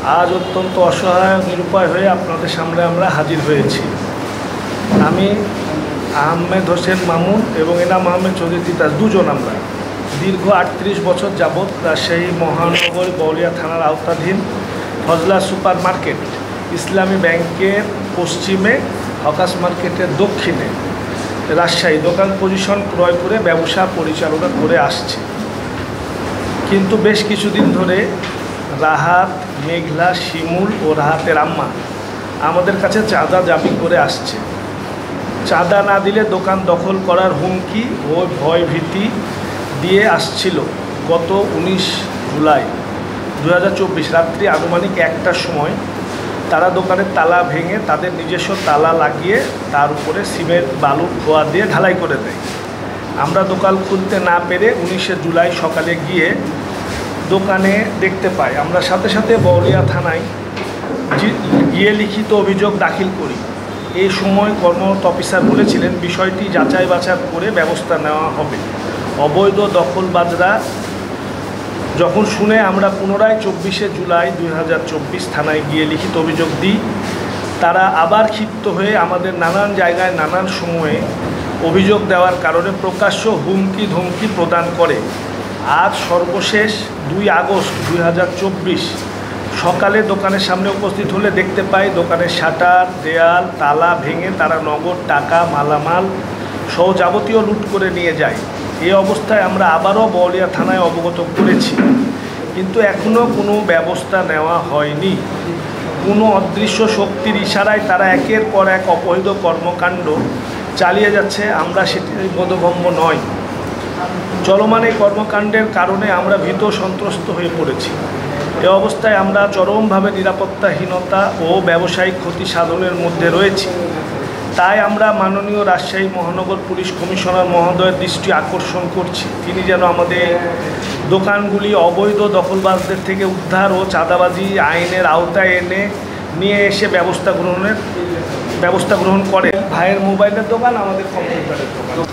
আজ অত্যন্ত অসহায় নিরুপায় হয়ে আপনাদের সামনে আমরা হাজির হয়েছি। আমি আহমেদ হোসেন মামুন এবং এনাম আহমেদ চৌধুরী তিতাস দুজন আমরা দীর্ঘ ৩৮ বছর যাবৎ রাজশাহী মহানগর বউলিয়া থানার আওতাধীন ফজলা সুপার মার্কেট ইসলামী ব্যাংকের পশ্চিমে হকাস মার্কেটের দক্ষিণে রাজশাহী দোকান পজিশন ক্রয় করে ব্যবসা পরিচালনা করে আসছে। কিন্তু বেশ কিছুদিন ধরে রাহাত, মেঘলা, শিমুল ও রাহাতের আম্মা আমাদের কাছে চাঁদা দাবি করে আসছে। চাঁদা না দিলে দোকান দখল করার হুমকি ও ভয় ভীতি দিয়ে আসছিল। গত ১৯ জুলাই ২০২৪ রাত্রি আনুমানিক ১টার সময় তারা দোকানের তালা ভেঙে তাদের নিজস্ব তালা লাগিয়ে তার উপরে সিমেন্ট বালু খোয়া দিয়ে ঢালাই করে দেয়। আমরা দোকান খুলতে না পেরে ১৯শে জুলাই সকালে গিয়ে দোকানে দেখতে পাই। আমরা সাথে সাথে বউলিয়া থানায় গিয়ে লিখিত অভিযোগ দাখিল করি। এই সময় কর্মরত অফিসার বলেছিলেন বিষয়টি যাচাই বাছাই করে ব্যবস্থা নেওয়া হবে। অবৈধ দখলবাজরা যখন শুনে আমরা পুনরায় ২৪শে জুলাই ২০২৪ থানায় গিয়ে লিখিত অভিযোগ দিই। তারা আবার ক্ষিপ্ত হয়ে আমাদের নানান জায়গায় নানান সময়ে অভিযোগ দেওয়ার কারণে প্রকাশ্য হুমকি ধমকি প্রদান করে। আজ সর্বশেষ ২ আগস্ট ২০২৪ সকালে দোকানের সামনে উপস্থিত হলে দেখতে পাই দোকানের শাটার, দেয়াল, তালা ভেঙে তারা নগদ টাকা, মালামাল সহ যাবতীয় লুট করে নিয়ে যায়। এই অবস্থায় আমরা আবারও বউলিয়া থানায় অবগত করেছি, কিন্তু এখনও কোনো ব্যবস্থা নেওয়া হয়নি। কোনো অদৃশ্য শক্তির ইশারায় তারা একের পর এক অবৈধ কর্মকাণ্ড চালিয়ে যাচ্ছে। আমরা সেটি বোধগম্য নয়। চলমান এই কর্মকাণ্ডের কারণে আমরা ভীত সন্ত্রস্ত হয়ে পড়েছি। এ অবস্থায় আমরা চরমভাবে নিরাপত্তাহীনতা ও ব্যবসায়িক ক্ষতি সাধনের মধ্যে রয়েছি। তাই আমরা মাননীয় রাজশাহী মহানগর পুলিশ কমিশনার মহোদয়ের দৃষ্টি আকর্ষণ করছি, তিনি যেন আমাদের দোকানগুলি অবৈধ দখলবাজদের থেকে উদ্ধার ও চাঁদাবাজি আইনের আওতায় নিয়ে এসে ব্যবস্থা গ্রহণ করেন। ভাইয়ের মোবাইলের দোকান, আমাদের কম্পিউটারের দোকান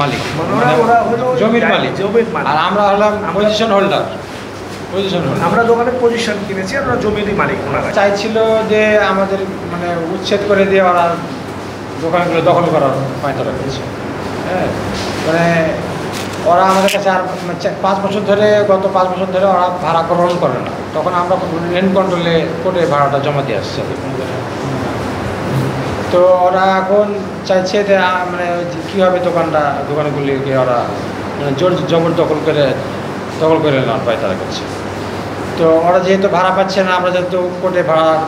মালিক, ওরা হলো জমির মালিক, আর আমরা হলাম পজিশন হোল্ডার। আমরা দোকানের পজিশন কিনেছি, আমরা জমিরই মালিক। ওনারা চাইছিল যে আমাদের উচ্ছেদ করে দিয়ে ওরা দোকানগুলো দখল করার পায়তারা করেছে। হ্যাঁ, ওরা আমাদের কাছে আর 5 বছর ধরে, গত 5 বছর ধরে ওরা ভাড়া গ্রহণ করে না। তখন আমরা রেন্ট কন্ট্রোলে কোর্টে ভাড়াটা জমা দিয়ে আসছি। তো ওরা এখন চাইছে যে কীভাবে দোকানগুলিকে ওরা জোর জবরদখল করে নেওয়ার পায়তারা করছে। তো ওরা যেহেতু ভাড়া পাচ্ছে না, আমরা যেহেতু কোর্টে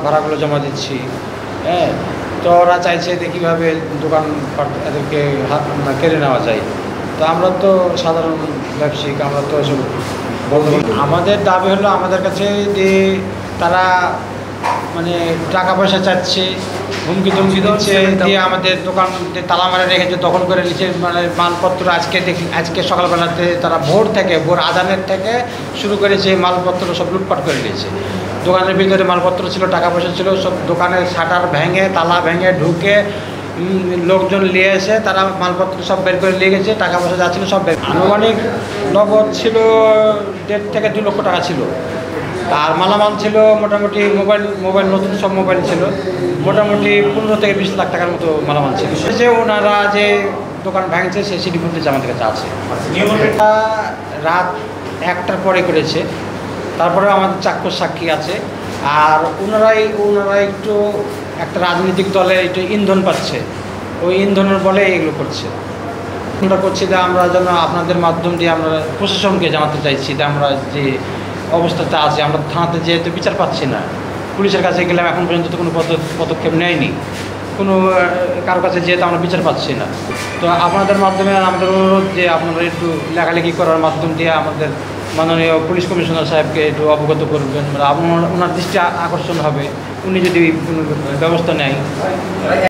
ভাড়াগুলো জমা দিচ্ছি, হ্যাঁ, তো ওরা চাইছে যে কীভাবে দোকান এদেরকে কেড়ে নেওয়া যায়। তো আমরা তো সাধারণ ব্যবসায়িক, আমরা তো এসব আমাদের দাবি হলো আমাদের কাছে যে তারা টাকা পয়সা চাচ্ছে, হুমকি দিচ্ছে, দিয়ে আমাদের দোকান তালা মারে রেখেছে, দখল করে নিচ্ছে। মালপত্র আজকে সকালবেলাতে তারা ভোর আজানের থেকে শুরু করেছে, মালপত্র সব লুটপাট করে নিয়েছে। দোকানের ভিতরে মালপত্র ছিল, টাকা পয়সা ছিল, সব দোকানের শাটার ভেঙে, তালা ভেঙে ঢুকে লোকজন নিয়ে এসে তারা মালপত্র সব বের করে নিয়ে গেছে। টাকা পয়সা যা ছিল সব বের। আনুমানিক নগদ ছিল 1.5 থেকে 2 লক্ষ টাকা ছিল। আর মালামাল ছিল মোটামুটি মোবাইল নতুন সব মোবাইল ছিল, মোটামুটি 15 থেকে 20 লাখ টাকার মতো মালামাল ছিল। যে ওনারা যে দোকান ভাঙছে সে সিডি ফুটেজ আমাদের কাছে আছে। রাত 1টার পরে করেছে, তারপরে আমাদের চাক্ষুষ সাক্ষী আছে। আর ওনারা একটু একটা রাজনৈতিক দলে একটু ইন্ধন পাচ্ছে, ওই ইন্ধনের বলে এগুলো করছে। আমরা করছি যে আমরা যেন আপনাদের মাধ্যম দিয়ে আমরা প্রশাসনকে জানাতে চাইছি যে আমরা যে অবস্থাতে আছে, আমরা থানাতে যেহেতু বিচার পাচ্ছি না, পুলিশের কাছে গেলাম, এখন পর্যন্ত তো কোনো পদক্ষেপ নেয়নি, কোনো কারো কাছে যেহেতু আমরা বিচার পাচ্ছি না। তো আপনাদের মাধ্যমে আমাদের অনুরোধ যে আপনারা একটু লেখালেখি করার মাধ্যম দিয়ে আমাদের মাননীয় পুলিশ কমিশনার সাহেবকে একটু অবগত করবেন। ওনার দৃষ্টি আকর্ষণ হবে, উনি যদি কোনো ব্যবস্থা নেয়।